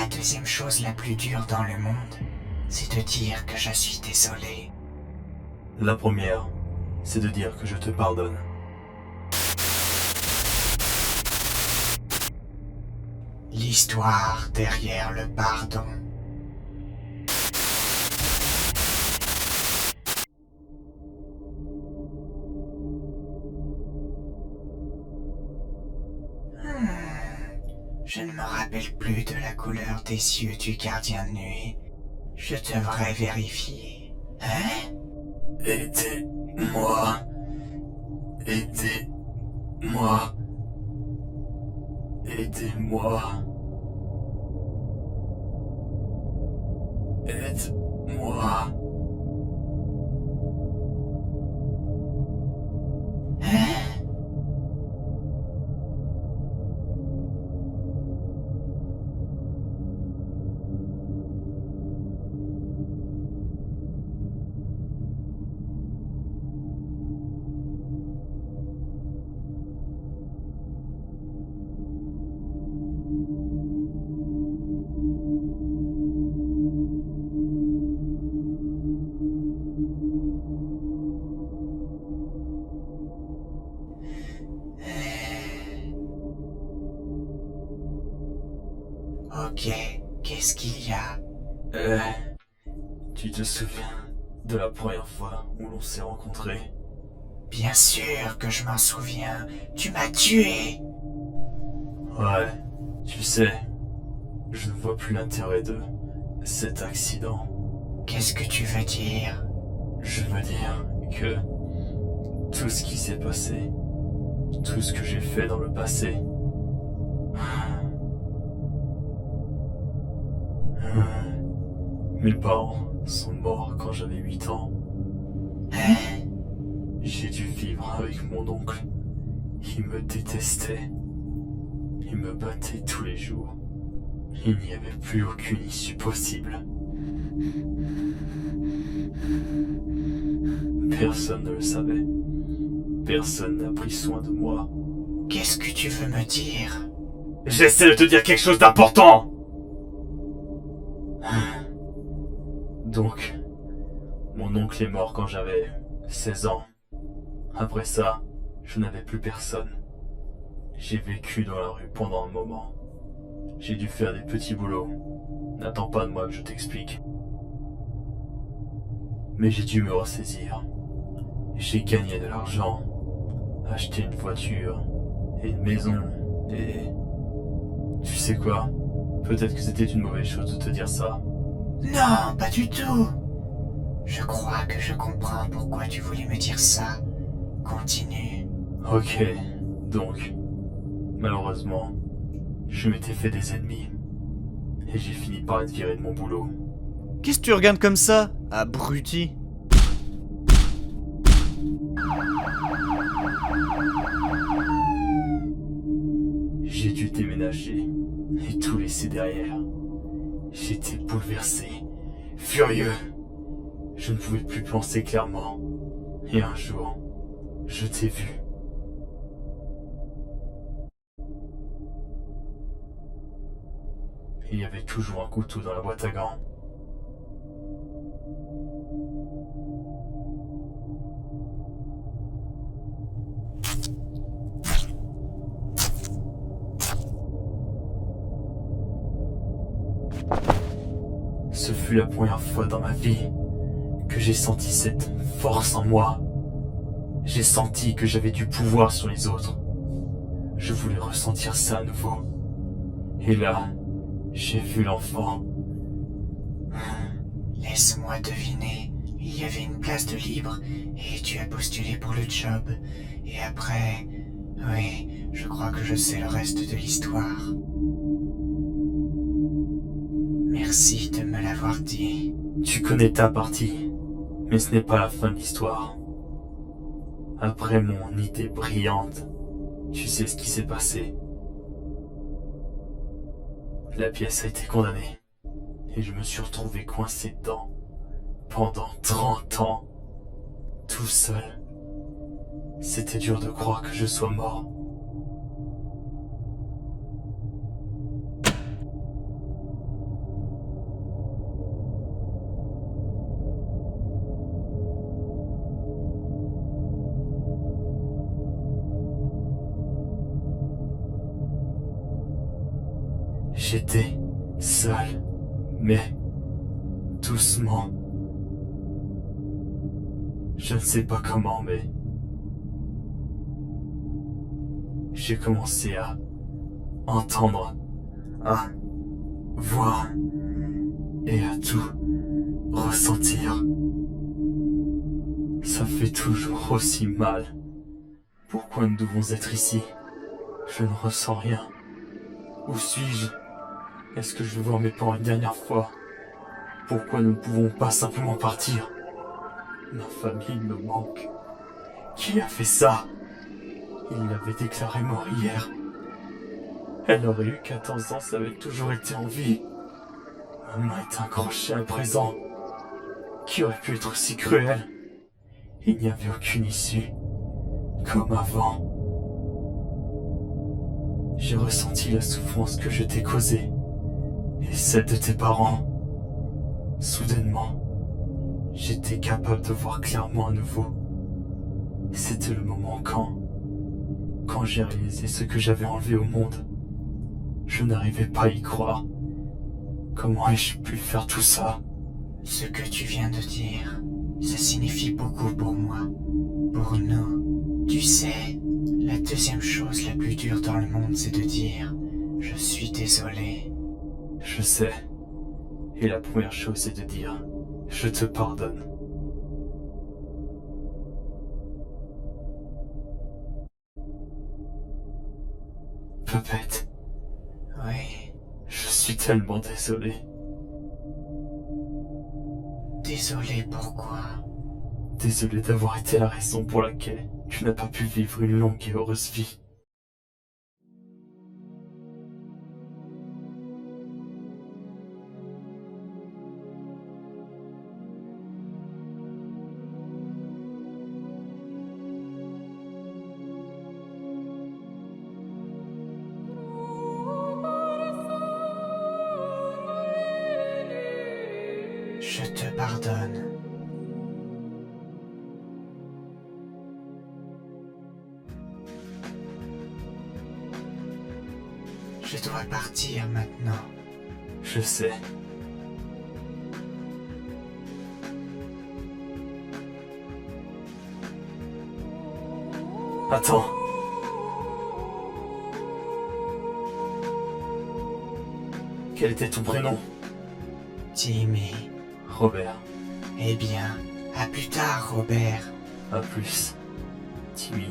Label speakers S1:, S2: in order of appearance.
S1: La deuxième chose la plus dure dans le monde, c'est de dire que je suis désolé.
S2: La première, c'est de dire que je te pardonne.
S1: L'histoire derrière le pardon. Je ne me rappelle plus de la couleur des yeux du gardien de nuit. Je devrais vérifier. Hein?
S2: Aidez-moi. Aidez-moi. Aidez-moi. Aide-moi.
S1: Ok, qu'est-ce qu'il y a?
S2: Tu te souviens de la première fois où l'on s'est rencontrés?
S1: Bien sûr que je m'en souviens. Tu m'as tué.
S2: Ouais, tu sais, je ne vois plus l'intérêt de cet accident.
S1: Qu'est-ce que tu veux dire?
S2: Je veux dire que tout ce qui s'est passé, tout ce que j'ai fait dans le passé, mes parents sont morts quand j'avais 8 ans.
S1: Hein?
S2: J'ai dû vivre avec mon oncle. Il me détestait. Il me battait tous les jours. Il n'y avait plus aucune issue possible. Personne ne le savait. Personne n'a pris soin de moi.
S1: Qu'est-ce que tu veux me dire?
S2: J'essaie de te dire quelque chose d'important! Donc, mon oncle est mort quand j'avais 16 ans. Après ça, je n'avais plus personne. J'ai vécu dans la rue pendant un moment. J'ai dû faire des petits boulots. N'attends pas de moi que je t'explique. Mais j'ai dû me ressaisir. J'ai gagné de l'argent, acheté une voiture et une maison et... Tu sais quoi? Peut-être que c'était une mauvaise chose de te dire ça.
S1: Non, pas du tout. Je crois que je comprends pourquoi tu voulais me dire ça. Continue.
S2: Ok, donc, malheureusement, je m'étais fait des ennemis. Et j'ai fini par être viré de mon boulot.
S3: Qu'est-ce que tu regardes comme ça, abruti?
S2: J'ai dû déménager et tout laisser derrière. J'étais bouleversé, furieux. Je ne pouvais plus penser clairement. Et un jour, je t'ai vu. Il y avait toujours un couteau dans la boîte à gants. Ce fut la première fois dans ma vie que j'ai senti cette force en moi. J'ai senti que j'avais du pouvoir sur les autres. Je voulais ressentir ça à nouveau. Et là, j'ai vu l'enfant.
S1: Laisse-moi deviner. Il y avait une place de libre et tu as postulé pour le job. Et après... Oui, je crois que je sais le reste de l'histoire. Merci de me l'avoir dit.
S2: Tu connais ta partie, mais ce n'est pas la fin de l'histoire. Après mon idée brillante, tu sais ce qui s'est passé. La pièce a été condamnée, et je me suis retrouvé coincé dedans, pendant 30 ans, tout seul. C'était dur de croire que je sois mort. J'étais seul, mais doucement. Je ne sais pas comment, mais j'ai commencé à entendre, à voir et à tout ressentir. Ça fait toujours aussi mal. Pourquoi nous devons être ici? Je ne ressens rien. Où suis-je? Est-ce que je vais voir mes parents une dernière fois? Pourquoi nous ne pouvons pas simplement partir? Ma famille me manque. Qui a fait ça? Il l'avait déclaré mort hier. Elle aurait eu 14 ans, ça avait toujours été en vie. Ma main est un crochet à présent. Qui aurait pu être si cruel? Il n'y avait aucune issue. Comme avant. J'ai ressenti la souffrance que je t'ai causée. Et celle de tes parents. Soudainement, j'étais capable de voir clairement à nouveau. C'était le moment quand j'ai réalisé ce que j'avais enlevé au monde. Je n'arrivais pas à y croire. Comment ai-je pu faire tout ça?
S1: Ce que tu viens de dire, ça signifie beaucoup pour moi. Pour nous. Tu sais, la deuxième chose la plus dure dans le monde, c'est de dire « Je suis désolé ».
S2: Je sais. Et la première chose, c'est de dire « Je te pardonne ». Puppet,
S1: Oui,
S2: je suis tellement désolé.
S1: désolé pourquoi?
S2: Désolé d'avoir été la raison pour laquelle tu n'as pas pu vivre une longue et heureuse vie.
S1: Je te pardonne. Je dois partir maintenant.
S2: Je sais. Attends. Quel était ton prénom?
S1: Timmy.
S2: Robert.
S1: Eh bien, à plus tard, Robert.
S2: À plus. Timmy.